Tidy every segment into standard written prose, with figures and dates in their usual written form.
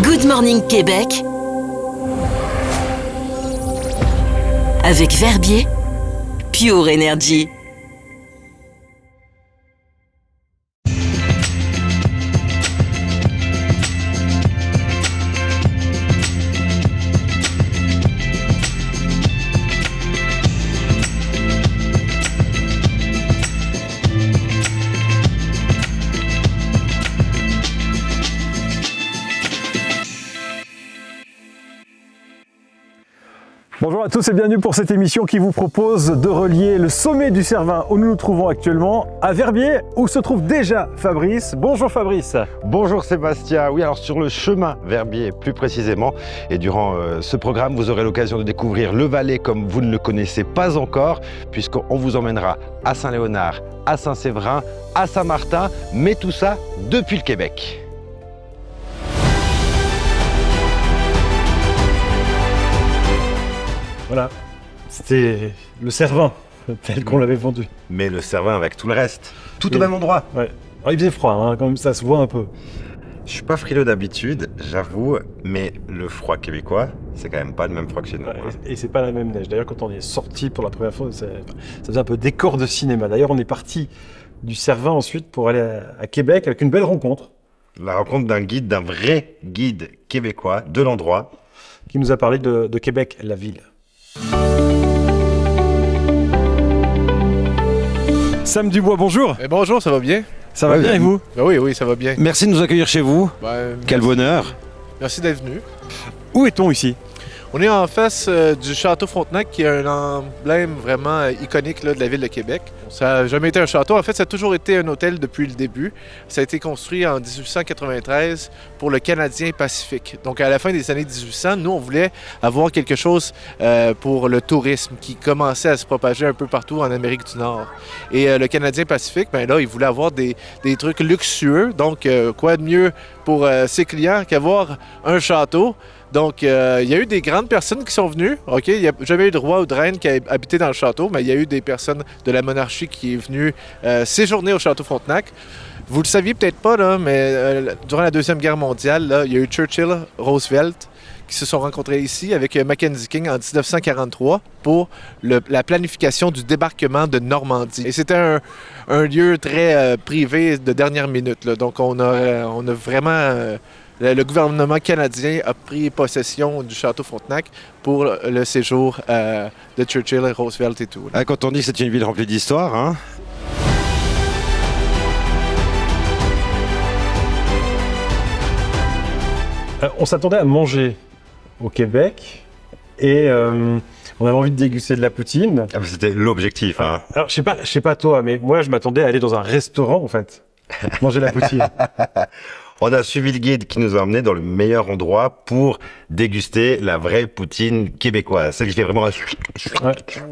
Good Morning Québec avec Verbier, Pure Energy. Bonjour à tous et bienvenue pour cette émission qui vous propose de relier le sommet du Cervin où nous nous trouvons actuellement à Verbier où se trouve déjà Fabrice. Bonjour Fabrice. Bonjour Sébastien. Oui, alors sur le chemin Verbier plus précisément, et durant ce programme vous aurez l'occasion de découvrir le Valais comme vous ne le connaissez pas encore, puisqu'on vous emmènera à Saint-Léonard, à Saint-Séverin, à Saint-Martin, mais tout ça depuis le Québec. Voilà, c'était le Cervin tel qu'on l'avait vendu. Mais le Cervin avec tout le reste, tout au même endroit. Ouais. Alors, il faisait froid, hein, quand même, ça se voit un peu. Je suis pas frileux d'habitude, j'avoue, mais le froid québécois, c'est quand même pas le même froid que chez nous. Ouais, et c'est pas la même neige. D'ailleurs, quand on est sorti pour la première fois, ça faisait un peu décor de cinéma. D'ailleurs, on est parti du Cervin ensuite pour aller à Québec avec une belle rencontre. La rencontre d'un guide, d'un vrai guide québécois de l'endroit. Qui nous a parlé de Québec, la ville. Sam Dubois, bonjour. Bonjour, ça va bien? Ça va bien et vous? Oui, ça va bien. Merci de nous accueillir chez vous. Quel bonheur. Merci d'être venu. Où est-on ici? On est en face du Château Frontenac, qui est un emblème vraiment iconique là, de la ville de Québec. Ça n'a jamais été un château. En fait, ça a toujours été un hôtel depuis le début. Ça a été construit en 1893 pour le Canadien Pacifique. Donc, à la fin des années 1800, nous, on voulait avoir quelque chose pour le tourisme qui commençait à se propager un peu partout en Amérique du Nord. Et le Canadien Pacifique, ben là, il voulait avoir des trucs luxueux. Donc, quoi de mieux pour ses clients qu'avoir un château? Donc, il y a eu des grandes personnes qui sont venues. OK, il n'y a jamais eu de roi ou de reine qui a habité dans le château, mais il y a eu des personnes de la monarchie qui est venue séjourner au Château Frontenac. Vous le saviez peut-être pas, là, mais durant la Deuxième Guerre mondiale, là, il y a eu Churchill, Roosevelt, qui se sont rencontrés ici avec Mackenzie King en 1943 pour la planification du débarquement de Normandie. Et c'était un lieu très privé de dernière minute, là. Donc, on a vraiment... Le gouvernement canadien a pris possession du Château Frontenac pour le séjour de Churchill, Roosevelt et tout. Ah, quand on dit que c'est une ville remplie d'histoire, hein? On s'attendait à manger au Québec et on avait envie de déguster de la poutine. Ah, c'était l'objectif, hein? Alors, je sais pas toi, mais moi, je m'attendais à aller dans un restaurant, en fait, manger la poutine. On a suivi le guide qui nous a emmenés dans le meilleur endroit pour déguster la vraie poutine québécoise. Celle qui fait vraiment... Ouais.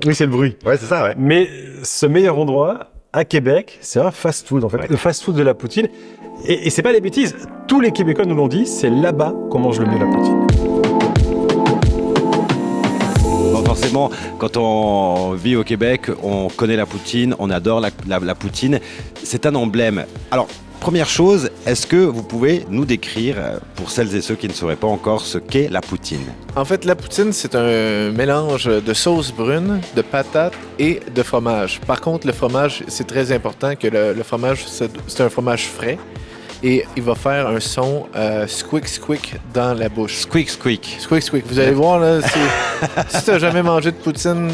Oui, c'est le bruit. Ouais, c'est ça, ouais. Mais ce meilleur endroit, à Québec, c'est un fast-food, en fait. Ouais. Le fast-food de la poutine. Et c'est pas des bêtises. Tous les Québécois nous l'ont dit, c'est là-bas qu'on mange le mieux la poutine. Bon, forcément, quand on vit au Québec, on connaît la poutine, on adore la poutine. C'est un emblème. Alors, première chose, est-ce que vous pouvez nous décrire, pour celles et ceux qui ne sauraient pas encore, ce qu'est la poutine? En fait, la poutine, c'est un mélange de sauce brune, de patates et de fromage. Par contre, le fromage, c'est très important que le fromage, c'est un fromage frais. Et il va faire un son squick squick dans la bouche. Squick squick. Squick squick. Vous allez voir, là, si tu n'as jamais mangé de poutine,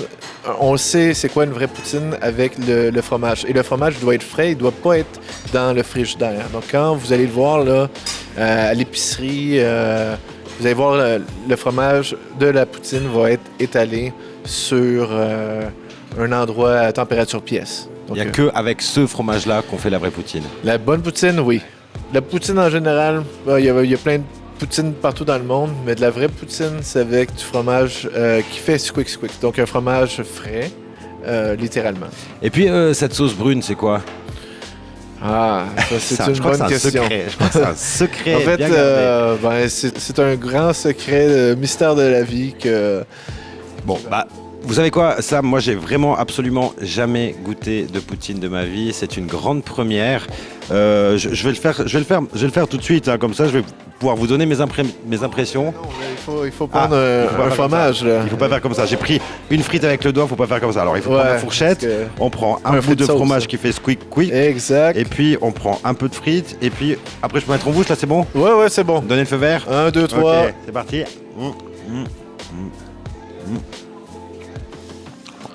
on le sait, c'est quoi une vraie poutine avec le fromage. Et le fromage doit être frais, il ne doit pas être dans le frigidaire. Donc, quand vous allez le voir là, à l'épicerie, vous allez voir le fromage de la poutine va être étalé sur un endroit à température pièce. Donc, il n'y a qu'avec ce fromage-là qu'on fait la vraie poutine. La bonne poutine, oui. La poutine en général, il y a plein de poutines partout dans le monde, mais de la vraie poutine, c'est avec du fromage qui fait squick squick. Donc un fromage frais, littéralement. Et puis cette sauce brune, c'est quoi? Ah, ça, c'est une bonne question. Je crois que c'est un secret. En fait, c'est un grand secret, mystère de la vie que... Bon, vous savez quoi, Sam, moi j'ai vraiment absolument jamais goûté de poutine de ma vie. C'est une grande première. Je vais le faire tout de suite, hein, comme ça je vais pouvoir vous donner mes impressions. Non, il faut prendre il faut pas un faire comme fromage. Là. Il faut pas faire comme ça. J'ai pris une frite avec le doigt, faut pas faire comme ça. Alors il faut prendre la fourchette, on prend un bout de fromage qui fait squeak quick. Exact. Et puis on prend un peu de frites et puis après je peux mettre en bouche là, c'est bon? Ouais, c'est bon. Donnez le feu vert. 1, 2, 3. Ok, c'est parti.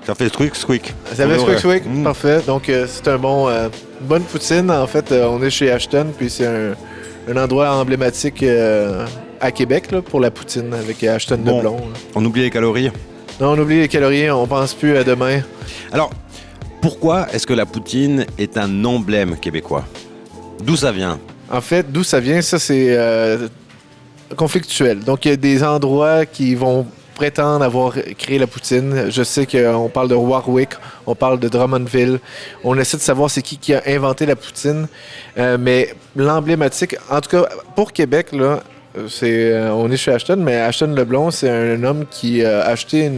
Ça fait squeak. Ça fait Ouais. squeak. Parfait. Donc c'est une bonne poutine. En fait, on est chez Ashton, puis c'est un endroit emblématique à Québec là, pour la poutine avec Ashton Bon. Leblon. Là. On oublie les calories. Non, on oublie les calories, on pense plus à demain. Alors, pourquoi est-ce que la poutine est un emblème québécois? D'où ça vient? En fait, d'où ça vient, ça c'est conflictuel. Donc il y a des endroits qui vont prétendre avoir créé la poutine. Je sais qu'on parle de Warwick, on parle de Drummondville. On essaie de savoir c'est qui a inventé la poutine. Mais l'emblématique, en tout cas pour Québec, là, on est chez Ashton, mais Ashton Leblon, c'est un homme qui a acheté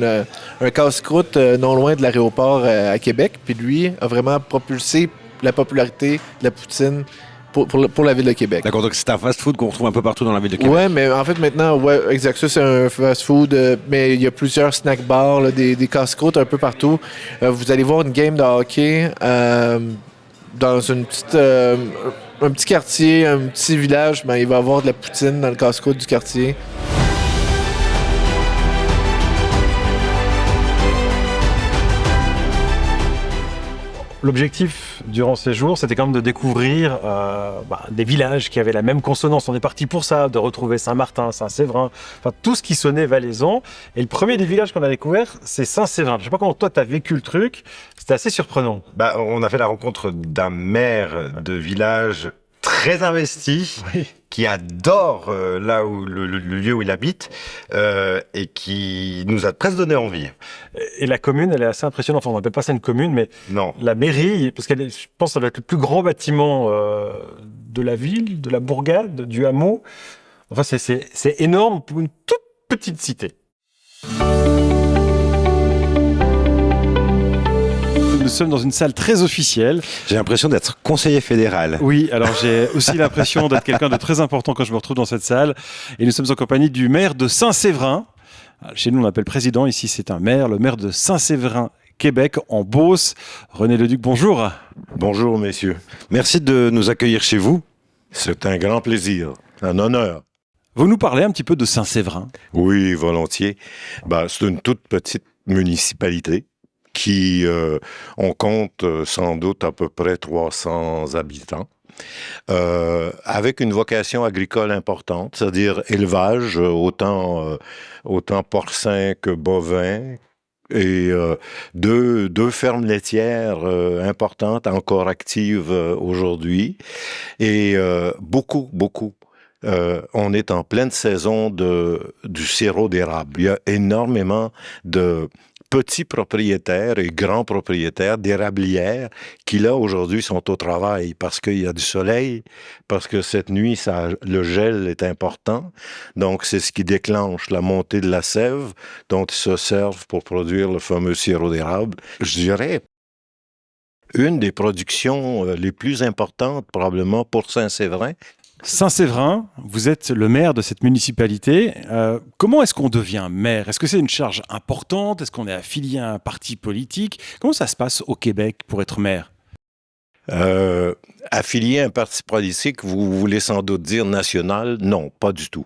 un casse-croûte non loin de l'aéroport à Québec. Puis lui a vraiment propulsé la popularité de la poutine pour la ville de Québec. D'accord, donc c'est un fast-food qu'on retrouve un peu partout dans la ville de Québec. Ouais, mais en fait maintenant, ouais, exact, ça c'est un fast-food, mais il y a plusieurs snack bars, là, des casse-croûtes un peu partout. Vous allez voir une game de hockey dans une petite, un petit quartier, un petit village, ben, il va y avoir de la poutine dans le casse-croûte du quartier. L'objectif durant ces jours, c'était quand même de découvrir des villages qui avaient la même consonance. On est parti pour ça, de retrouver Saint-Martin, Saint-Séverin, enfin tout ce qui sonnait valaisan. Et le premier des villages qu'on a découvert, c'est Saint-Séverin. Je sais pas comment toi, tu as vécu le truc. C'était assez surprenant. On a fait la rencontre d'un maire de village très investi, qui adore là où le lieu où il habite et qui nous a presque donné envie. Et la commune, elle est assez impressionnante. Enfin, on n'appelle pas ça une commune, mais Non. la mairie, parce qu'elle je pense que ça doit être le plus grand bâtiment de la ville, de la bourgade, du hameau. Enfin, c'est énorme pour une toute petite cité. Nous sommes dans une salle très officielle. J'ai l'impression d'être conseiller fédéral. Oui, alors j'ai aussi l'impression d'être quelqu'un de très important quand je me retrouve dans cette salle. Et nous sommes en compagnie du maire de Saint-Séverin. Chez nous, on l'appelle président. Ici, c'est un maire, le maire de Saint-Séverin, Québec, en Beauce. René Leduc, bonjour. Bonjour, messieurs. Merci de nous accueillir chez vous. C'est un grand plaisir, un honneur. Vous nous parlez un petit peu de Saint-Séverin. Oui, volontiers. C'est une toute petite municipalité qui, on compte sans doute à peu près 300 habitants, avec une vocation agricole importante, c'est-à-dire élevage, autant porcin que bovin, et deux fermes laitières importantes, encore actives aujourd'hui, et beaucoup. On est en pleine saison du sirop d'érable. Il y a énormément de petits propriétaires et grands propriétaires d'érablières qui, là, aujourd'hui, sont au travail parce qu'il y a du soleil, parce que cette nuit, le gel est important. Donc, c'est ce qui déclenche la montée de la sève dont ils se servent pour produire le fameux sirop d'érable. Je dirais une des productions les plus importantes, probablement, pour Saint-Séverin. Saint-Séverin, vous êtes le maire de cette municipalité. Comment est-ce qu'on devient maire? Est-ce que c'est une charge importante? Est-ce qu'on est affilié à un parti politique? Comment ça se passe au Québec pour être maire? Affilié à un parti politique, vous voulez sans doute dire national? Non, pas du tout.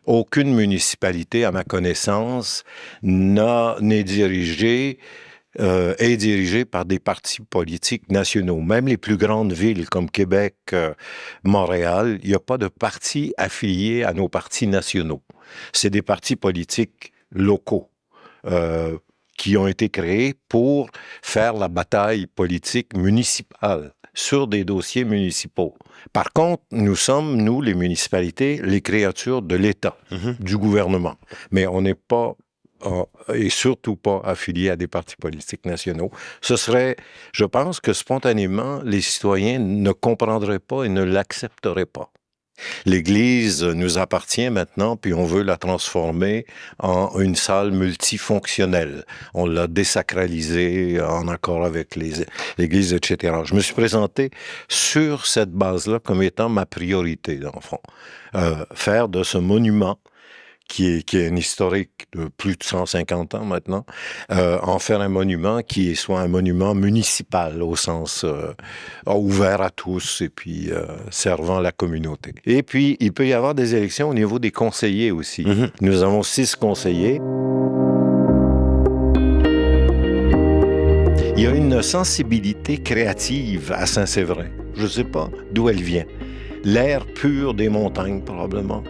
Aucune municipalité, à ma connaissance, n'est dirigée est dirigé par des partis politiques nationaux. Même les plus grandes villes comme Québec, Montréal, il n'y a pas de parti affilié à nos partis nationaux. C'est des partis politiques locaux qui ont été créés pour faire la bataille politique municipale sur des dossiers municipaux. Par contre, nous sommes, nous, les municipalités, les créatures de l'État, du gouvernement. Mais on n'est pas et surtout pas affilié à des partis politiques nationaux. Ce serait, je pense que spontanément, les citoyens ne comprendraient pas et ne l'accepteraient pas. L'église nous appartient maintenant, puis on veut la transformer en une salle multifonctionnelle. On l'a désacralisée en accord avec l'église, etc. Je me suis présenté sur cette base-là comme étant ma priorité, dans le fond. Faire de ce monument qui est un historique de plus de 150 ans maintenant, en faire un monument qui soit un monument municipal au sens ouvert à tous et puis servant la communauté. Et puis, il peut y avoir des élections au niveau des conseillers aussi. Mm-hmm. Nous avons 6 conseillers. Il y a une sensibilité créative à Saint-Séverin. Je ne sais pas d'où elle vient. L'air pur des montagnes, probablement.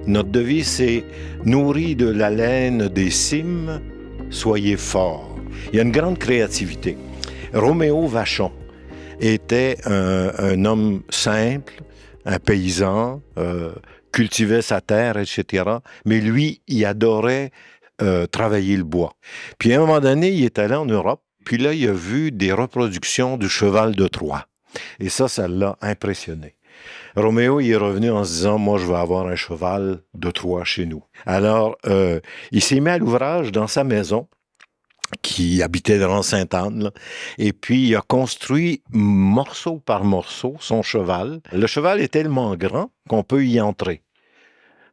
Notre devise, c'est « Nourris de la laine des cimes, soyez forts ». Il y a une grande créativité. Roméo Vachon était un homme simple, un paysan, cultivait sa terre, etc. Mais lui, il adorait travailler le bois. Puis à un moment donné, il est allé en Europe, puis là, il a vu des reproductions du cheval de Troie. Et ça l'a impressionné. Roméo, il est revenu en se disant, moi, je vais avoir un cheval de Troie chez nous. Alors, il s'est mis à l'ouvrage dans sa maison, qui habitait dans Sainte-Anne, là, et puis il a construit morceau par morceau son cheval. Le cheval est tellement grand qu'on peut y entrer.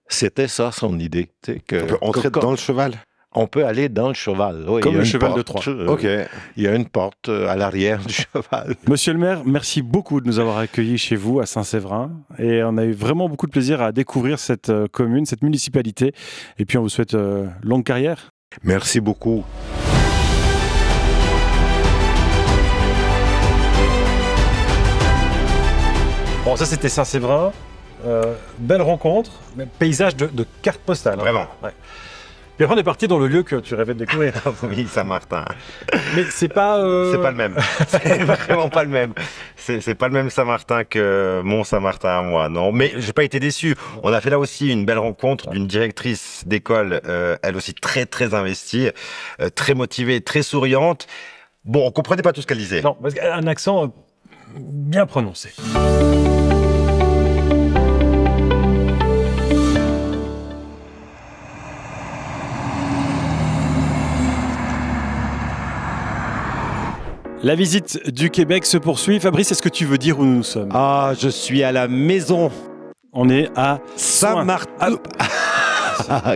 C'était ça son idée. On peut entrer dans le cheval? On peut aller dans le cheval. Oui, comme le cheval de Troie. Ok. Il y a une porte à l'arrière du cheval. Monsieur le maire, merci beaucoup de nous avoir accueillis chez vous à Saint-Séverin. Et on a eu vraiment beaucoup de plaisir à découvrir cette commune, cette municipalité. Et puis on vous souhaite longue carrière. Merci beaucoup. Bon, ça c'était Saint-Séverin. Belle rencontre, paysage de carte postale. Vraiment. Ouais. Puis après, on est parti dans le lieu que tu rêvais de découvrir. Oui, Saint-Martin. Mais c'est pas... C'est pas le même. C'est vraiment pas le même. C'est pas le même Saint-Martin que mon Saint-Martin à moi, non. Mais j'ai pas été déçu. On a fait là aussi une belle rencontre d'une directrice d'école, elle aussi très très investie, très motivée, très souriante. Bon, on comprenait pas tout ce qu'elle disait. Non, parce qu'elle a un accent bien prononcé. La visite du Québec se poursuit. Fabrice, est-ce que tu veux dire où nous sommes? Ah, je suis à la maison. On est à Saint-Martin.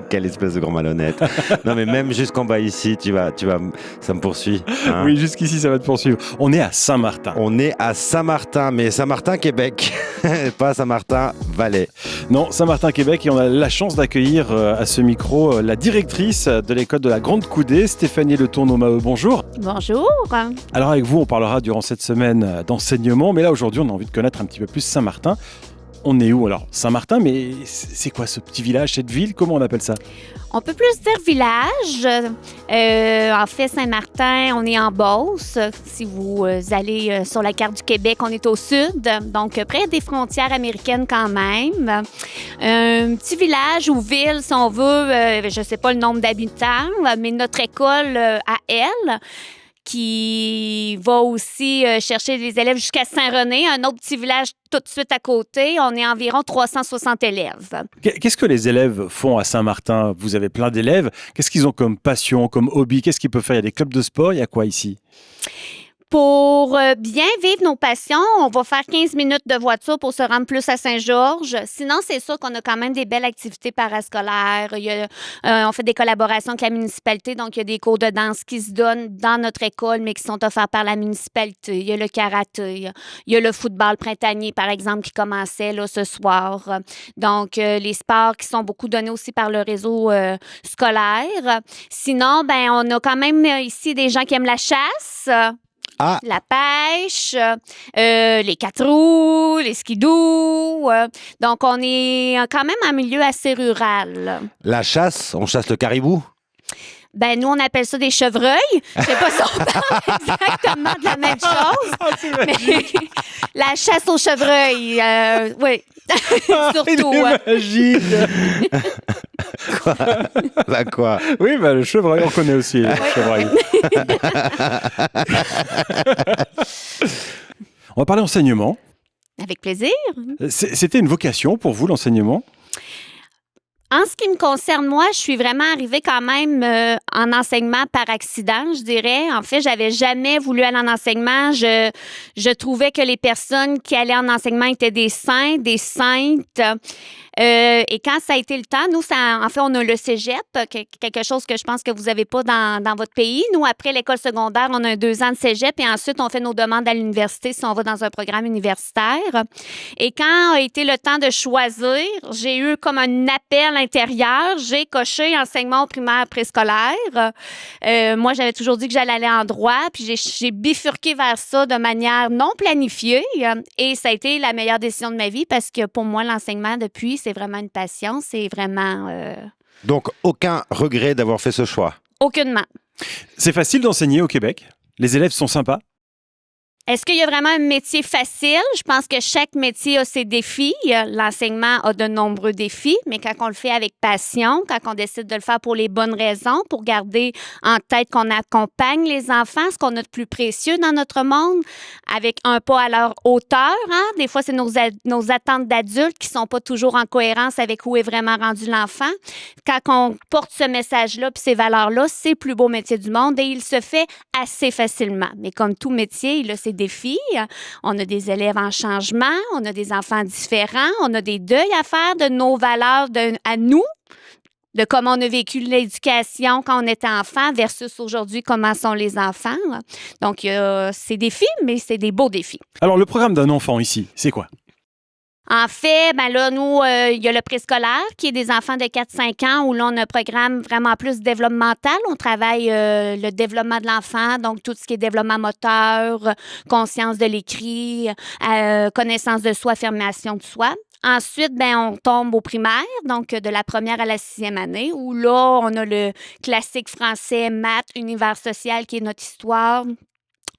Quelle espèce de grand malhonnête. Non, mais même jusqu'en bas ici, ça me poursuit. Hein. Oui, jusqu'ici, ça va te poursuivre. On est à Saint-Martin. On est à Saint-Martin, mais Saint-Martin, Québec. Pas Saint-Martin, Valais. Non, Saint-Martin, Québec. Et on a la chance d'accueillir à ce micro la directrice de l'école de la Grande Coudée, Stéphanie Le Tourneau-Maheu. Bonjour. Bonjour. Alors avec vous, on parlera durant cette semaine d'enseignement. Mais là, aujourd'hui, on a envie de connaître un petit peu plus Saint-Martin. On est où alors? Saint-Martin, mais c'est quoi ce petit village, cette ville? Comment on appelle ça? On peut plus dire village. En fait, Saint-Martin, on est en Beauce. Si vous allez sur la carte du Québec, on est au sud, donc près des frontières américaines quand même. Un petit village ou ville, si on veut, je ne sais pas le nombre d'habitants, mais notre école à elle, qui va aussi chercher les élèves jusqu'à Saint-René, un autre petit village tout de suite à côté. On est environ 360 élèves. Qu'est-ce que les élèves font à Saint-Martin? Vous avez plein d'élèves. Qu'est-ce qu'ils ont comme passion, comme hobby? Qu'est-ce qu'ils peuvent faire? Il y a des clubs de sport, il y a quoi ici? Pour bien vivre nos passions, on va faire 15 minutes de voiture pour se rendre plus à Saint-Georges. Sinon, c'est sûr qu'on a quand même des belles activités parascolaires. On fait des collaborations avec la municipalité, donc il y a des cours de danse qui se donnent dans notre école, mais qui sont offerts par la municipalité. Il y a le karaté, il y a le football printanier, par exemple, qui commençait là, ce soir. Donc, les sports qui sont beaucoup donnés aussi par le réseau scolaire. Sinon, on a quand même ici des gens qui aiment la chasse. La pêche, les 4 roues, les skidoo. Donc, on est quand même en milieu assez rural. La chasse, on chasse le caribou? Nous, on appelle ça des chevreuils. Je sais pas si on parle exactement de la même chose. Mais la chasse aux chevreuils, oui. Surtout. Imagine. Quoi? Oui, le chevreuil, on connaît aussi le chevreuil. On va parler enseignement. Avec plaisir. C'était une vocation pour vous, l'enseignement? En ce qui me concerne, moi, je suis vraiment arrivée quand même en enseignement par accident, je dirais. En fait, j'avais jamais voulu aller en enseignement. Je trouvais que les personnes qui allaient en enseignement étaient des saints, des saintes. Et quand ça a été le temps, nous, en fait, on a le cégep, quelque chose que je pense que vous n'avez pas dans votre pays. Nous, après l'école secondaire, on a 2 ans de cégep et ensuite, on fait nos demandes à l'université si on va dans un programme universitaire. Et quand a été le temps de choisir, j'ai eu comme un appel intérieur. J'ai coché enseignement primaire préscolaire. Moi, j'avais toujours dit que j'allais aller en droit, puis j'ai bifurqué vers ça de manière non planifiée. Et ça a été la meilleure décision de ma vie parce que pour moi, l'enseignement, depuis, c'est vraiment une passion. C'est vraiment... Donc, aucun regret d'avoir fait ce choix? Aucunement. C'est facile d'enseigner au Québec? Les élèves sont sympas? Est-ce qu'il y a vraiment un métier facile? Je pense que chaque métier a ses défis. L'enseignement a de nombreux défis, mais quand on le fait avec passion, quand on décide de le faire pour les bonnes raisons, pour garder en tête qu'on accompagne les enfants, ce qu'on a de plus précieux dans notre monde, avec un pas à leur hauteur. Hein? Des fois, c'est nos attentes d'adultes qui ne sont pas toujours en cohérence avec où est vraiment rendu l'enfant. Quand on porte ce message-là puis ces valeurs-là, c'est le plus beau métier du monde et il se fait assez facilement. Mais comme tout métier, il a ses défis. On a des élèves en changement, on a des enfants différents, on a des deuils à faire de nos valeurs à nous, de comment on a vécu l'éducation quand on était enfant versus aujourd'hui comment sont les enfants. Donc, c'est des défis, mais c'est des beaux défis. Alors, le programme d'un enfant ici, c'est quoi? En fait, ben là, nous, il y a le préscolaire qui est des enfants de 4-5 ans où là, on a un programme vraiment plus développemental. On travaille le développement de l'enfant, donc tout ce qui est développement moteur, conscience de l'écrit, connaissance de soi, affirmation de soi. Ensuite, ben, on tombe au primaire, donc de la 1e à la 6e année, où là, on a le classique français, maths, univers social qui est notre histoire.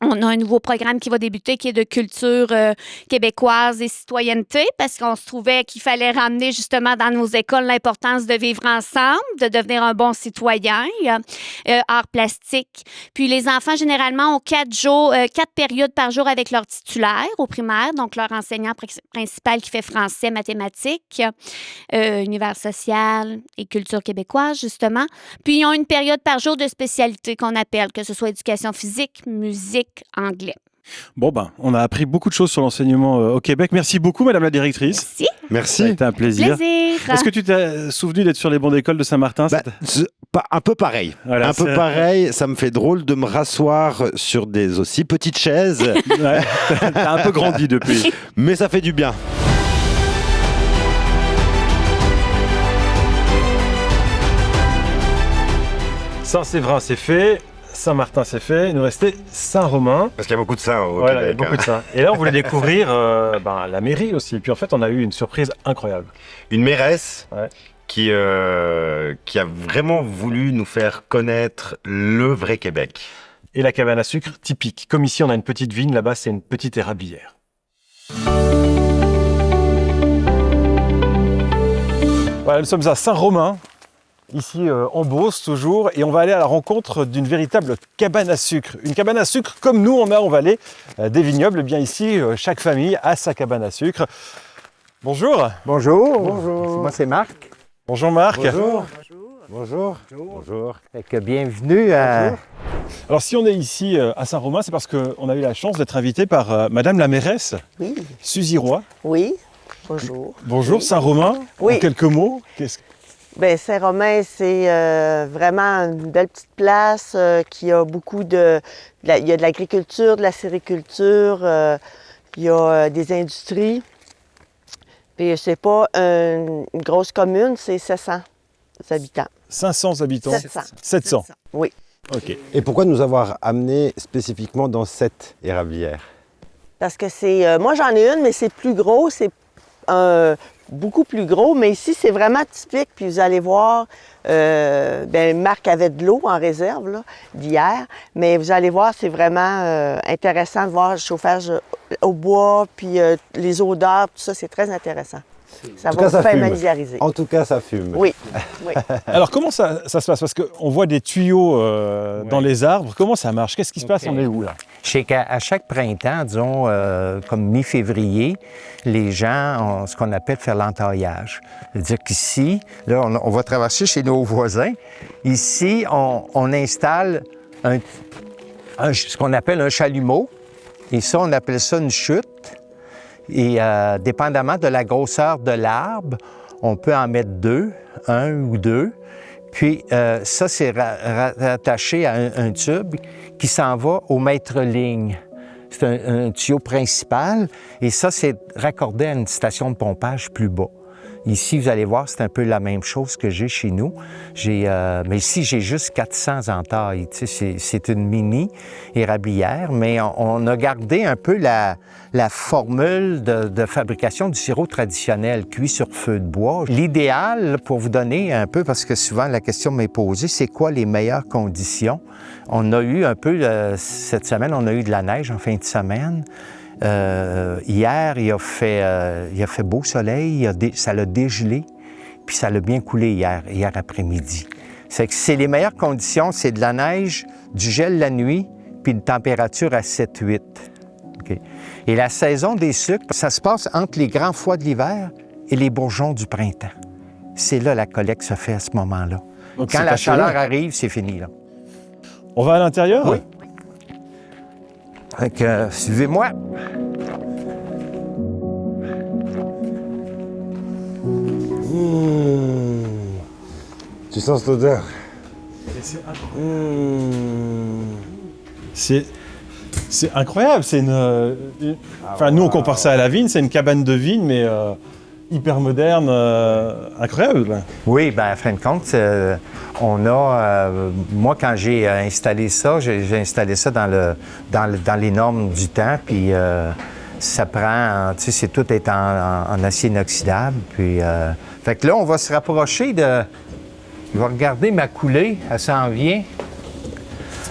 On a un nouveau programme qui va débuter qui est de culture québécoise et citoyenneté parce qu'on se trouvait qu'il fallait ramener justement dans nos écoles l'importance de vivre ensemble, de devenir un bon citoyen, art plastique. Puis les enfants, généralement, ont 4 périodes par jour avec leur titulaire au primaire, donc leur enseignant principal qui fait français, mathématiques, univers social et culture québécoise, justement. Puis ils ont une période par jour de spécialité qu'on appelle, que ce soit éducation physique, musique, anglais. Bon, ben, on a appris beaucoup de choses sur l'enseignement au Québec. Merci beaucoup, Madame la directrice. Merci. Merci. Ça a été un plaisir. Est-ce que tu t'es souvenu d'être sur les bancs d'école de Saint-Martin? Un peu pareil. Voilà, un peu pareil. Ça me fait drôle de me rasseoir sur des aussi petites chaises. Ouais, t'as un peu grandi depuis. Mais ça fait du bien. Saint-Séverin, c'est fait. Saint-Martin, c'est fait. Il nous restait Saint-Romain. Parce qu'il y a beaucoup de ça au Voilà, il y a Québec. beaucoup de ça. Et là, on voulait découvrir la mairie aussi. Et puis en fait, on a eu une surprise incroyable. Une mairesse Ouais. qui a vraiment voulu nous faire connaître le vrai Québec. Et la cabane à sucre typique. Comme ici, on a une petite vigne. Là-bas, c'est une petite érablière. Voilà, nous sommes à Saint-Romain. Ici en Beauce toujours, et on va aller à la rencontre d'une véritable cabane à sucre. Une cabane à sucre comme nous on a en vallée des vignobles. Et bien ici, chaque famille a sa cabane à sucre. Bonjour. Bonjour. Bonjour. Moi c'est Marc. Bonjour Marc. Bonjour. Bonjour. Bonjour. Fait que bienvenue à... Alors si on est ici à Saint-Romain, c'est parce qu'on a eu la chance d'être invité par Madame la mairesse, Oui, Suzy Roy. oui. Bonjour. Bonjour Oui. Saint-Romain. Oui. En quelques mots. Ben, Saint-Romain, c'est vraiment une belle petite place qui a beaucoup il y a de l'agriculture, de la sériculture, il y a des industries. Puis c'est pas une grosse commune, c'est 700 habitants. 500 habitants. 700. Oui. Ok. Et pourquoi nous avoir amenés spécifiquement dans cette érablière? Parce que c'est... moi, j'en ai une, mais c'est plus gros, c'est beaucoup plus gros. Mais ici, c'est vraiment typique. Puis vous allez voir, Marc avait de l'eau en réserve là, d'hier. Mais vous allez voir, c'est vraiment intéressant de voir le chauffage au bois, puis les odeurs, tout ça, c'est très intéressant. Ça va vous familiariser. En tout cas, ça fume. Oui. Oui. Alors comment ça se passe? Parce qu'on voit des tuyaux dans les arbres. Comment ça marche? Qu'est-ce qui se passe? On est où là? C'est qu'à chaque printemps, disons, comme mi-février, les gens ont ce qu'on appelle faire l'entaillage. C'est-à-dire qu'ici, là, on va traverser chez nos voisins. Ici, on installe ce qu'on appelle un chalumeau. Et ça, on appelle ça une chute. Et dépendamment de la grosseur de l'arbre, on peut en mettre un ou deux. Puis ça, c'est rattaché à un tube qui s'en va au mètre-ligne. C'est un tuyau principal et ça, c'est raccordé à une station de pompage plus bas. Ici, vous allez voir, c'est un peu la même chose que j'ai chez nous. Mais ici, j'ai juste 400 entailles. Tu sais, c'est une mini érablière, mais on a gardé un peu la formule de fabrication du sirop traditionnel, cuit sur feu de bois. L'idéal, pour vous donner un peu, parce que souvent la question m'est posée, c'est quoi les meilleures conditions? On a eu un peu, cette semaine, on a eu de la neige en fin de semaine. Hier, il a fait beau soleil, ça l'a dégelé, puis ça l'a bien coulé hier après-midi. C'est les meilleures conditions, c'est de la neige, du gel la nuit, puis une température à 7-8. Okay. Et la saison des sucres, ça se passe entre les grands froids de l'hiver et les bourgeons du printemps. C'est là la collecte se fait à ce moment-là. Donc, quand la chaleur arrive, c'est fini, là. On va à l'intérieur? Oui. Donc, suivez-moi. Tu sens cette odeur? C'est incroyable. C'est enfin, nous, on compare ça à la vigne. C'est une cabane de vigne, mais hyper moderne, incroyable. Oui, bien, en fin de compte, on a... moi, quand j'ai installé ça, j'ai installé ça dans les normes du temps, puis ça prend... Tu sais, tout est en acier inoxydable, puis... fait que là, on va se rapprocher de... Je vais regarder ma coulée, elle s'en vient.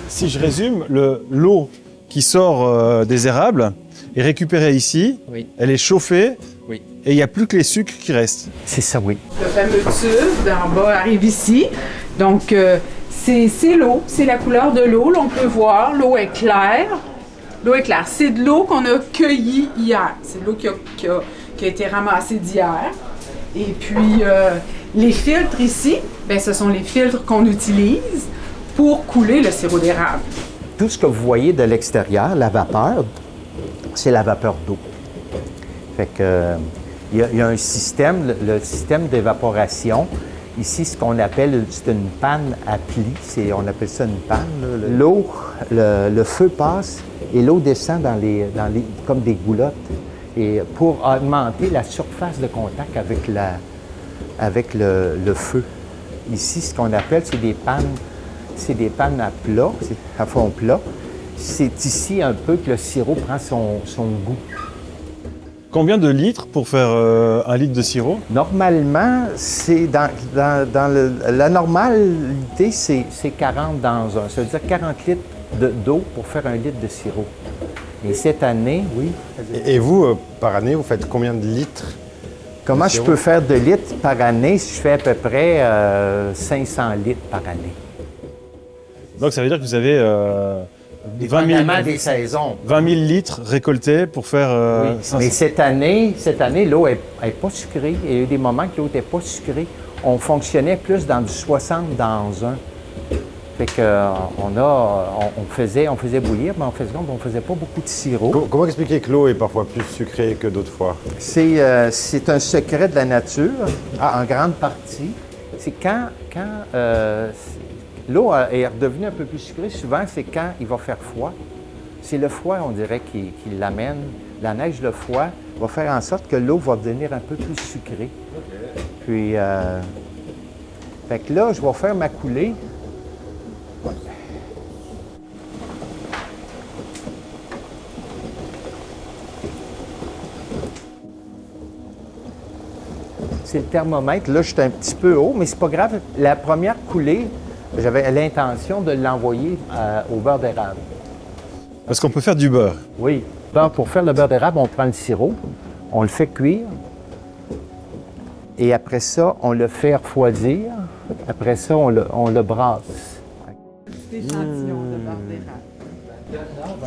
Si je résume, l'eau qui sort des érables est récupérée ici, Oui. elle est chauffée, Oui. et il n'y a plus que les sucres qui restent. C'est ça, oui. Le fameux tube d'en bas arrive ici. Donc, c'est l'eau, c'est la couleur de l'eau. Là, on peut voir, l'eau est claire. L'eau est claire. C'est de l'eau qu'on a cueillie hier. C'est de l'eau qui a été ramassée d'hier. Et puis, les filtres ici, bien, ce sont les filtres qu'on utilise pour couler le sirop d'érable. Tout ce que vous voyez de l'extérieur, la vapeur, c'est la vapeur d'eau. Fait que il y a un système, le système d'évaporation. Ici, ce qu'on appelle, c'est une panne à plis. On appelle ça une panne. L'eau, le feu passe et l'eau descend comme des goulottes. Et pour augmenter la surface de contact avec le feu. Ici, ce qu'on appelle, c'est des pannes à plat, à fond plat. C'est ici un peu que le sirop prend son goût. Combien de litres pour faire 1 litre de sirop? Normalement, c'est la normalité, c'est 40 dans un. Ça veut dire 40 litres d'eau pour faire 1 litre de sirop. Et cette année, oui. Et vous, par année, vous faites combien de litres? Comment je peux faire de litres par année? Je fais à peu près 500 litres par année. Donc ça veut dire que vous avez 20 000, des saisons. 20 000 litres récoltés pour faire... Oui. 500. Mais cette année, l'eau n'est pas sucrée. Il y a eu des moments que l'eau n'était pas sucrée. On fonctionnait plus dans du 60 dans 1. Fait qu'on faisait bouillir, mais on faisait pas beaucoup de sirop. Comment expliquer que l'eau est parfois plus sucrée que d'autres fois? C'est un secret de la nature, en grande partie. C'est quand l'eau est redevenue un peu plus sucrée, souvent, c'est quand il va faire froid. C'est le froid, on dirait, qui l'amène. La neige, le froid, va faire en sorte que l'eau va devenir un peu plus sucrée. Okay. Puis, fait que là, je vais faire ma coulée. C'est le thermomètre. Là, je suis un petit peu haut, mais c'est pas grave. La première coulée, j'avais l'intention de l'envoyer au beurre d'érable. Parce qu'on peut faire du beurre. Oui. Pour faire le beurre d'érable, on prend le sirop, on le fait cuire, et après ça, on le fait refroidir. Après ça, on le brasse. Petit échantillon de beurre d'érable.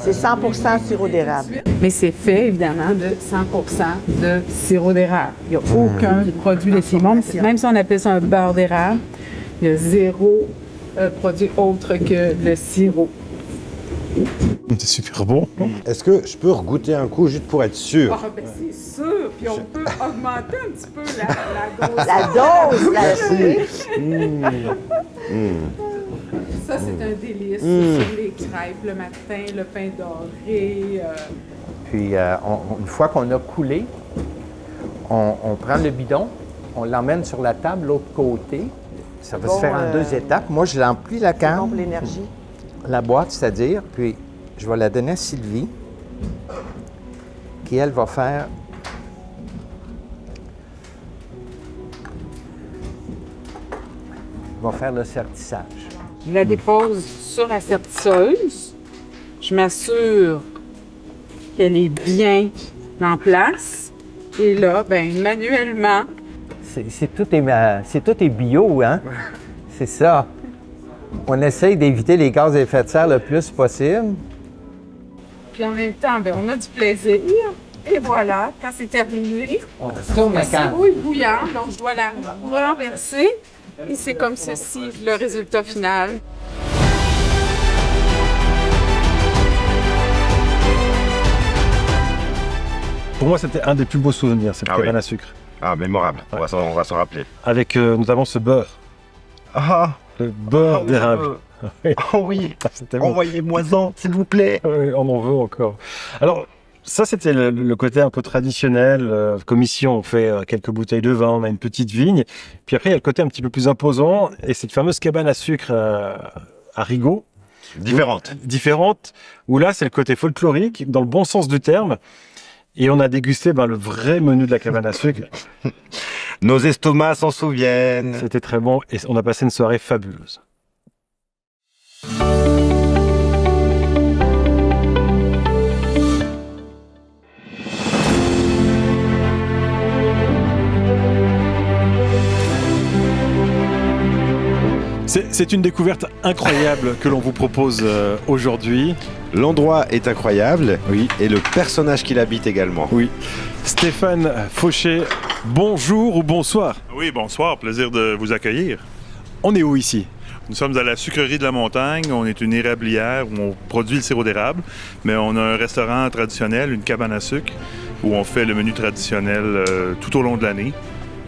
C'est 100% sirop d'érable. Mais c'est fait, évidemment, de 100% de sirop d'érable. Il n'y a aucun produit laitier. Même si on appelle ça un beurre d'érable, il y a zéro produit autre que le sirop. C'est super bon. Est-ce que je peux regoûter un coup juste pour être sûr? Ah, ben c'est sûr. Puis on peut augmenter un petit peu la dose. La dose, Ça, c'est un délice sur les crêpes le matin, le pain doré. Puis, une fois qu'on a coulé, on prend le bidon, on l'emmène sur la table, l'autre côté. Ça va se faire en 2 étapes. Moi, je l'emplis la C'est bon canne, pour l'énergie. la boîte, c'est-à-dire, puis je vais la donner à Sylvie, qui, elle, va faire... le sertissage. Je la dépose sur la sertisseuse. Je m'assure qu'elle est bien en place. Et là, ben manuellement... Tout est bio, hein? C'est ça. On essaye d'éviter les gaz à effet de serre le plus possible. Puis en même temps, ben, on a du plaisir. Et voilà, quand c'est terminé, On retourne la canne. l'eau est bouillante, donc je dois la renverser. Et c'est comme ceci, le résultat final. Pour moi, c'était un des plus beaux souvenirs, cette cabane à sucre. Ah, mémorable. On va s'en rappeler. Avec notamment ce beurre. Ah, Le beurre d'érable. oh oui, C'était bon. envoyez-moi-en, s'il vous plaît. Oui, on en veut encore. Alors, ça, c'était le côté un peu traditionnel. Comme ici, on fait quelques bouteilles de vin, on a une petite vigne. Puis après, il y a le côté un petit peu plus imposant. Et cette fameuse cabane à sucre à Rigaud. Différente. Où là, c'est le côté folklorique, dans le bon sens du terme. Et on a dégusté le vrai menu de la cabane à sucre. Nos estomacs s'en souviennent. C'était très bon et on a passé une soirée fabuleuse. C'est une découverte incroyable que l'on vous propose aujourd'hui. L'endroit est incroyable. Oui. Et le personnage qui l'habite également. Oui. Stéphane Fauché, bonjour ou bonsoir. Oui, bonsoir, plaisir de vous accueillir. On est où ici? Nous sommes à la sucrerie de la montagne. On est une érablière où on produit le sirop d'érable, mais on a un restaurant traditionnel, une cabane à sucre, où on fait le menu traditionnel tout au long de l'année,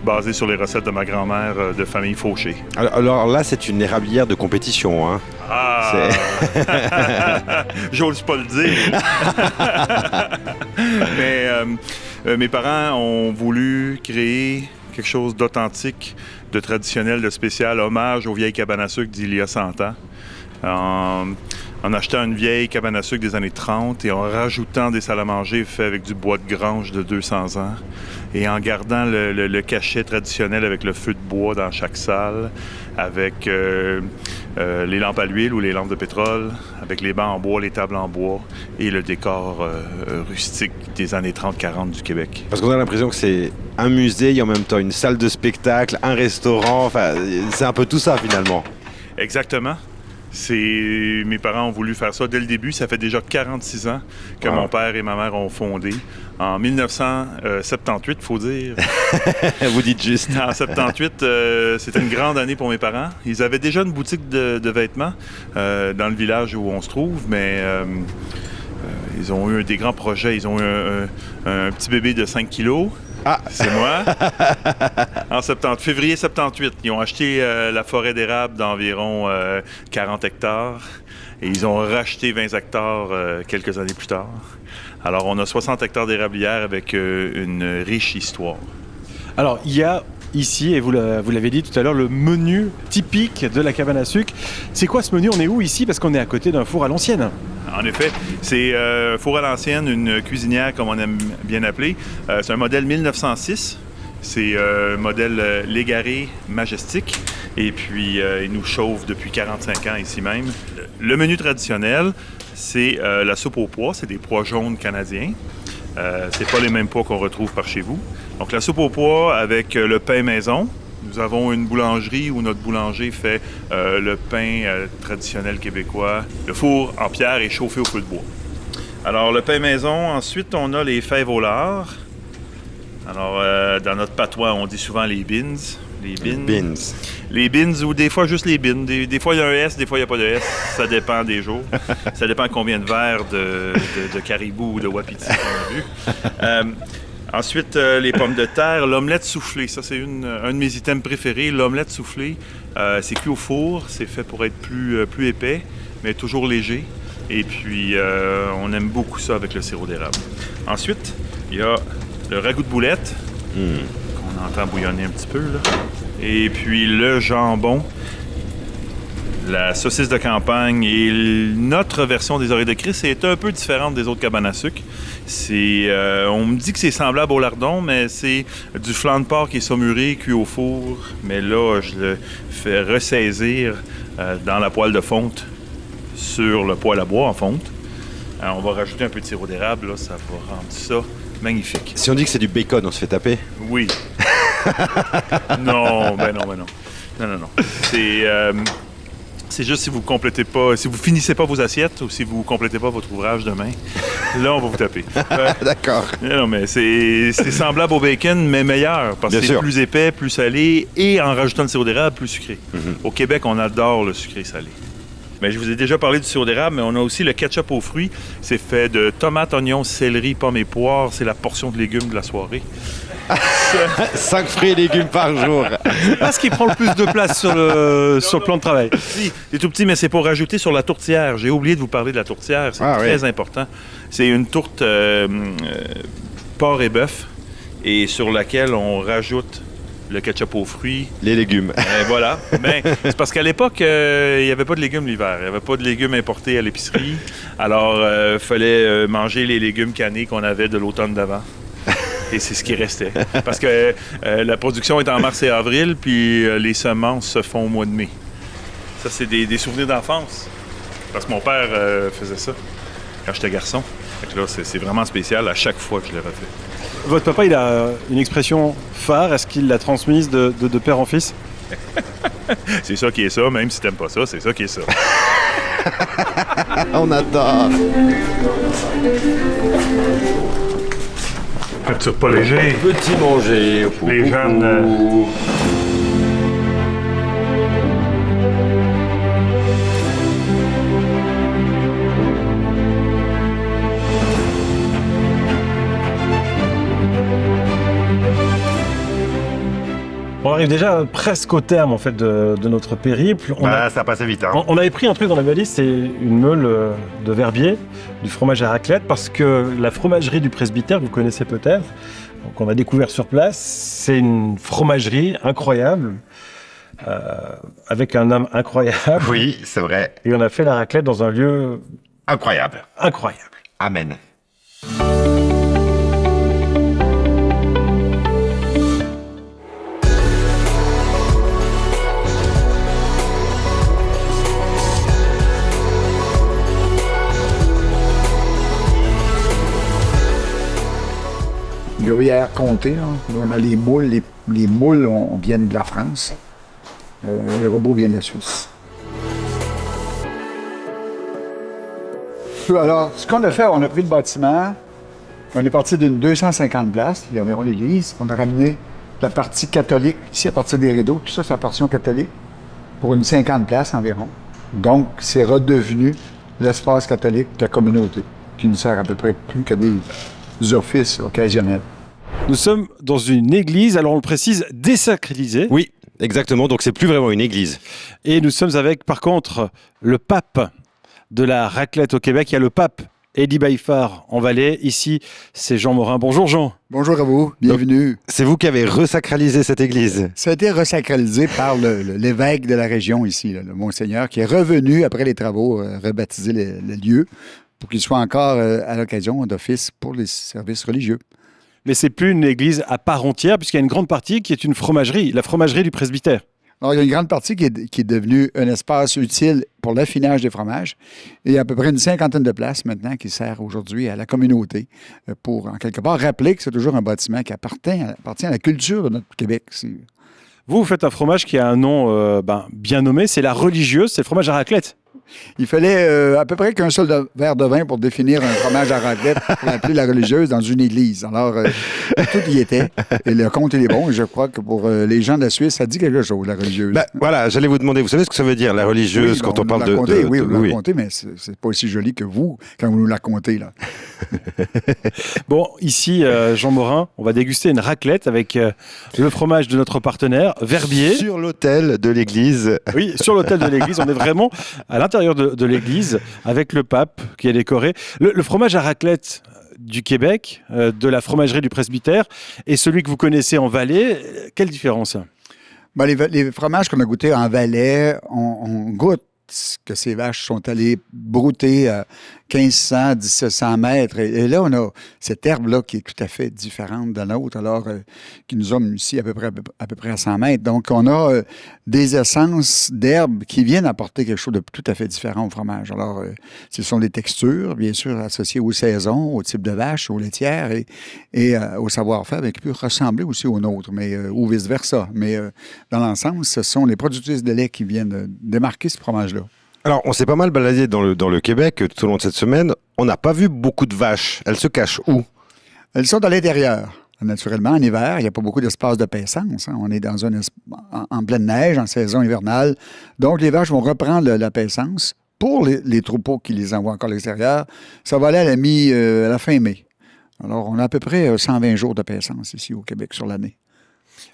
basé sur les recettes de ma grand-mère de famille Fauché. Alors là, c'est une érablière de compétition, hein. Ah! J'ose pas le dire. Mais mes parents ont voulu créer quelque chose d'authentique, de traditionnel, de spécial, hommage aux vieilles cabanes à sucre d'il y a 100 ans. En achetant une vieille cabane à sucre des années 30 et en rajoutant des salles à manger faits avec du bois de grange de 200 ans et en gardant le cachet traditionnel avec le feu de bois dans chaque salle, avec les lampes à l'huile ou les lampes de pétrole, avec les bancs en bois, les tables en bois et le décor rustique des années 30-40 du Québec. Parce qu'on a l'impression que c'est un musée et en même temps une salle de spectacle, un restaurant, enfin, c'est un peu tout ça finalement. Exactement. Mes parents ont voulu faire ça dès le début. Ça fait déjà 46 ans que mon père et ma mère ont fondé. En 1978, il faut dire. Vous dites juste. En 78, c'était une grande année pour mes parents. Ils avaient déjà une boutique de vêtements dans le village où on se trouve, mais ils ont eu des grands projets. Ils ont eu un petit bébé de 5 kilos. Ah! C'est moi. En février 78, ils ont acheté la forêt d'érable d'environ 40 hectares et ils ont racheté 20 hectares quelques années plus tard. Alors, on a 60 hectares d'érablières avec une riche histoire. Alors, il y a ici, et vous l'avez dit tout à l'heure, le menu typique de la cabane à sucre. C'est quoi ce menu? On est où ici? Parce qu'on est à côté d'un four à l'ancienne. En effet, c'est un four à l'ancienne, une cuisinière comme on aime bien appeler. C'est un modèle 1906. C'est un modèle Légaré Majestic. Et puis, il nous chauffe depuis 45 ans ici même. Le menu traditionnel, c'est la soupe aux pois. C'est des pois jaunes canadiens. C'est pas les mêmes pois qu'on retrouve par chez vous. Donc, la soupe aux pois avec le pain maison. Nous avons une boulangerie où notre boulanger fait le pain traditionnel québécois. Le four en pierre est chauffé au feu de bois. Alors, le pain maison, ensuite, on a les fèves au lard. Alors, dans notre patois, on dit souvent les beans. Les beans. Les beans ou des fois juste les beans. Des fois, il y a un S, des fois, il n'y a pas de S. Ça dépend des jours. Ça dépend combien de verres de caribou ou de wapiti qu'on a bu. Ensuite, les pommes de terre, l'omelette soufflée. Ça, c'est un de mes items préférés. L'omelette soufflée, c'est cuit au four. C'est fait pour être plus épais, mais toujours léger. Et puis, on aime beaucoup ça avec le sirop d'érable. Ensuite, il y a le ragoût de boulette, qu'on entend bouillonner un petit peu, là. Et puis, le jambon, la saucisse de campagne et notre version des oreilles de Christ est un peu différente des autres cabanes à sucre. On me dit que c'est semblable au lardon, mais c'est du flanc de porc qui est saumuré, cuit au four. Mais là, je le fais ressaisir dans la poêle de fonte sur le poêle à bois en fonte. Alors, on va rajouter un peu de sirop d'érable, là, ça va rendre ça magnifique. Si on dit que c'est du bacon, on se fait taper? Oui. Non. Non. C'est juste si vous complétez pas, si vous finissez pas vos assiettes ou si vous complétez pas votre ouvrage demain, là, on va vous taper. D'accord. Non, mais c'est semblable au bacon, mais meilleur, parce que c'est plus épais, plus salé, et en rajoutant le sirop d'érable, plus sucré. Au Québec, on adore le sucré salé. Mais je vous ai déjà parlé du sirop d'érable, mais on a aussi le ketchup aux fruits. C'est fait de tomates, oignons, céleri, pommes et poires. C'est la portion de légumes de la soirée. 5 fruits et légumes par jour. Parce qu'il prend le plus de place sur le plan de travail. Si, c'est tout petit, mais c'est pour rajouter sur la tourtière. J'ai oublié de vous parler de la tourtière. C'est très important. C'est une tourte porc et bœuf, et sur laquelle on rajoute le ketchup aux fruits. Les légumes. Voilà. Ben, c'est parce qu'à l'époque, il n'y avait pas de légumes l'hiver. Il n'y avait pas de légumes importés à l'épicerie. Alors, il fallait manger les légumes cannés qu'on avait de l'automne d'avant. Et c'est ce qui restait. Parce que la production est en mars et avril, puis les semences se font au mois de mai. Ça, c'est des souvenirs d'enfance. Parce que mon père faisait ça quand j'étais garçon. Fait que là, c'est vraiment spécial à chaque fois que je l'ai refait. Votre papa, il a une expression phare. Est-ce qu'il l'a transmise de père en fils? C'est ça qui est ça, même si t'aimes pas ça, c'est ça qui est ça. On adore. Faites ça pas léger. Petit manger. Les jeunes... On arrive déjà presque au terme en fait de notre périple. Ça passe vite. Hein. On avait pris un truc dans la valise, c'est une meule de Verbier, du fromage à raclette, parce que la fromagerie du presbytère, vous connaissez peut-être, qu'on a découvert sur place, c'est une fromagerie incroyable, avec un homme incroyable. Oui, c'est vrai. Et on a fait la raclette dans un lieu incroyable. Amen. Gruyère-Comté, on a les moules. Les moules viennent de la France. Les robots viennent de la Suisse. Alors, ce qu'on a fait, on a pris le bâtiment. On est parti d'une 250 places, il y a environ l'église. On a ramené la partie catholique, ici à partir des rideaux. Tout ça, c'est la portion catholique, pour une 50 places environ. Donc, c'est redevenu l'espace catholique de la communauté, qui ne sert à peu près plus que des offices occasionnels. Nous sommes dans une église, alors on le précise, désacralisée. Oui, exactement, donc c'est plus vraiment une église. Et nous sommes avec, par contre, le pape de la raclette au Québec. Il y a le pape Eddie Baïfard en Valais. Ici, c'est Jean Morin. Bonjour Jean. Bonjour à vous, bienvenue. Donc, c'est vous qui avez resacralisé cette église. Ça a été resacralisé par l'évêque de la région ici, le Monseigneur, qui est revenu après les travaux, rebaptiser le lieu pour qu'il soit encore à l'occasion d'office pour les services religieux. Mais c'est plus une église à part entière, puisqu'il y a une grande partie qui est une fromagerie, la fromagerie du presbytère. Alors, il y a une grande partie qui est devenue un espace utile pour l'affinage des fromages. Et il y a à peu près une 50aine de places maintenant qui sert aujourd'hui à la communauté pour, en quelque part, rappeler que c'est toujours un bâtiment qui appartient à la culture de notre Québec. Vous faites un fromage qui a un nom bien nommé, c'est la religieuse, c'est le fromage à raclette. Il fallait à peu près qu'un seul verre de vin pour définir un fromage à raclette pour appeler la religieuse dans une église. Alors, tout y était. Et le compte, il est bon. Et je crois que pour les gens de la Suisse, ça dit quelque chose, la religieuse. Ben, voilà, j'allais vous demander, vous savez ce que ça veut dire, la religieuse, quand on parle de... Oui, on l'a compté, mais c'est pas aussi joli que vous, quand vous nous la comptez, là. Bon, ici, Jean Morin, on va déguster une raclette avec le fromage de notre partenaire, Verbier. Sur l'autel de l'église. Oui, sur l'autel de l'église. On est vraiment à l'intérieur de l'église avec le pape qui est décoré. Le fromage à raclette du Québec, de la fromagerie du presbytère, et celui que vous connaissez en Valais, quelle différence? Ben, les fromages qu'on a goûtés en Valais, on goûte que ces vaches sont allées brouter à 1500, 1700 mètres. Et là, on a cette herbe-là qui est tout à fait différente de l'autre, alors qui nous emmène ici à peu près à 100 mètres. Donc, on a des essences d'herbes qui viennent apporter quelque chose de tout à fait différent au fromage. Alors, ce sont des textures, bien sûr, associées aux saisons, au type de vache, aux laitières et au savoir-faire, mais qui peut ressembler aussi aux nôtres, mais, ou vice-versa. Mais dans l'ensemble, ce sont les productrices de lait qui viennent démarquer ce fromage-là. Alors, on s'est pas mal baladé dans le Québec tout au long de cette semaine. On n'a pas vu beaucoup de vaches. Elles se cachent où? Elles sont à l'intérieur. Naturellement, en hiver, il n'y a pas beaucoup d'espace de paissance. On est dans en pleine neige, en saison hivernale. Donc, les vaches vont reprendre la paissance. Pour les troupeaux qui les envoient encore à l'extérieur, ça va aller à la fin mai. Alors, on a à peu près 120 jours de paissance ici au Québec sur l'année.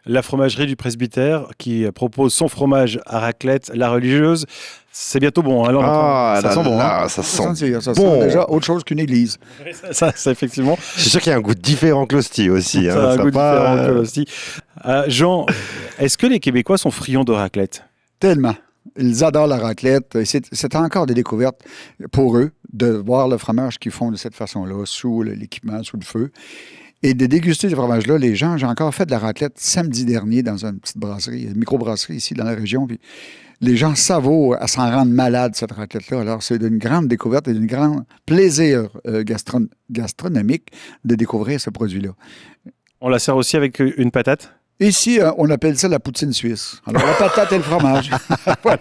La fromagerie du presbytère qui propose son fromage à raclette, la religieuse. C'est bientôt bon. Alors, ça sent bon. Hein? Ça sent déjà autre chose qu'une église. Ça, effectivement. Je suis sûr qu'il y a un goût différent que l'hostie aussi. Ça a un goût différent que l'hostie. Jean, est-ce que les Québécois sont friands de raclette? Tellement. Ils adorent la raclette. C'est encore des découvertes pour eux de voir le fromage qu'ils font de cette façon-là, sous l'équipement, sous le feu. Et de déguster ce fromage-là, les gens, j'ai encore fait de la raclette samedi dernier dans une petite brasserie, une microbrasserie ici dans la région. Puis les gens savourent à s'en rendre malade, cette raclette-là. Alors, c'est d'une grande découverte et d'un grand plaisir gastronomique de découvrir ce produit-là. On la sert aussi avec une patate? Ici, on appelle ça la poutine suisse. Alors, la patate et le fromage. Voilà.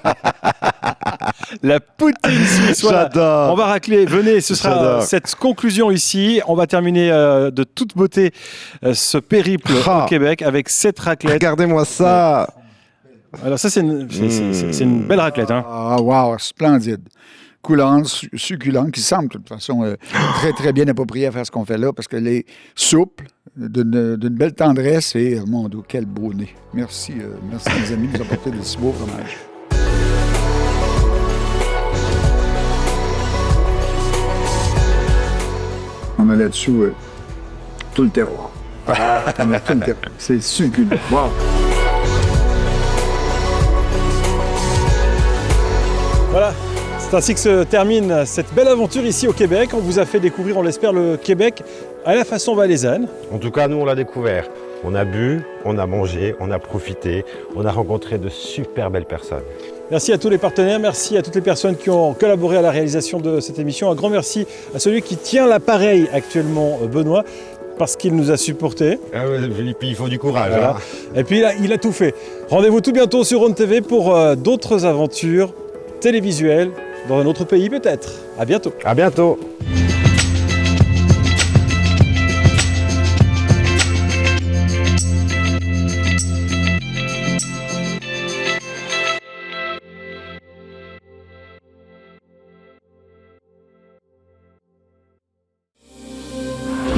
La poutine suisse. Voilà. J'adore. On va racler. Venez, ce sera cette conclusion ici. On va terminer de toute beauté ce périple au Québec avec cette raclette. Regardez-moi ça. Alors ça, c'est une belle raclette. Hein. Ah, wow, splendide. Coulante, succulente, qui semble de toute façon très, très bien appropriée à faire ce qu'on fait là, parce qu'elle est souple, d'une belle tendresse et, mon Dieu, quel beau nez. Merci, mes amis, de nous apporter de si beaux fromages. On a là-dessous tout le terroir. On a tout le terroir. C'est succulent. Wow! Voilà. C'est ainsi que se termine cette belle aventure ici au Québec. On vous a fait découvrir, on l'espère, le Québec à la façon valaisanne. En tout cas, nous, on l'a découvert. On a bu, on a mangé, on a profité, on a rencontré de super belles personnes. Merci à tous les partenaires, merci à toutes les personnes qui ont collaboré à la réalisation de cette émission. Un grand merci à celui qui tient l'appareil actuellement, Benoît, parce qu'il nous a supportés. Ah ouais, Philippe, il faut du courage. Voilà. Hein. Et puis il a tout fait. Rendez-vous tout bientôt sur Rhône TV pour d'autres aventures télévisuelles dans un autre pays peut-être. À bientôt. À bientôt.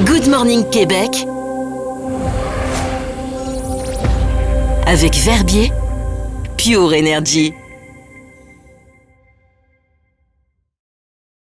Good Morning Québec avec Verbier, Pure Energy.